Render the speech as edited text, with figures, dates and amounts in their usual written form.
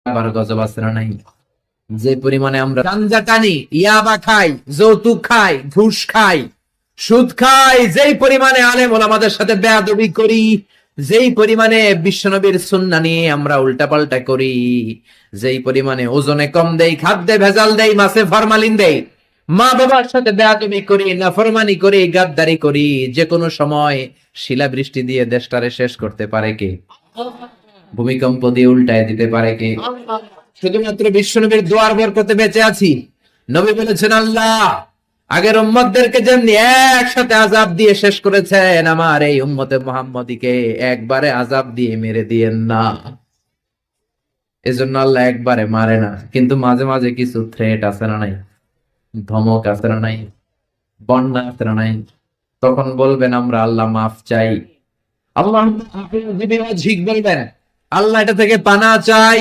আবার গজব আছে না নাই? যে পরিমাণে আমরা গাঞ্জা টানি, ইয়াবা খাই, যৌতুক খাই, ঘুষ খাই, সুদ খাই, যেই পরিমাণে আলেম ওলামাদের সাথে বেয়াদবি করি, যেই পরিমাণে বিশ্বনবীর সুন্নাহ নিয়ে আমরা উল্টাপাল্টা করি, যেই পরিমাণে ওজনে কম দেই, খাদ্যে ভেজাল দেই, মাছে ফরমালিন দেই, মা বাবার সাথে বেয়াদবি করি, নাফরমানি করি, গাদ্দারি করি, যে কোনো সময় শিলাবৃষ্টি দিয়ে দেশটারে শেষ করতে পারে কে? ভূমিকম্প দিয়ে উল্টায় দিতে পারে কে? শুধুমাত্র বিশ্বনবীর দোয়ার বরকতে বেঁচে আছি। নবী বলেছেন, আল্লাহ আগের উম্মতদেরকে যেমনি একসাথে আযাব দিয়ে শেষ করেছেন, আমার এই উম্মতে মুহাম্মদীকে একবারে আযাব দিয়ে মেরে দিয়েন না। এজন্য আল্লাহ একবারে মারে না, কিন্তু মাঝে মাঝে কিছু থ্রেট আছে না নাই, ধমক আছে না নাই, বন্যা আছে না নাই, তখন বলবেন আমরা আল্লাহ মাফ চাই। আল্লাহ বলবেন, আল্লাহ এটা থেকে পানা চাই।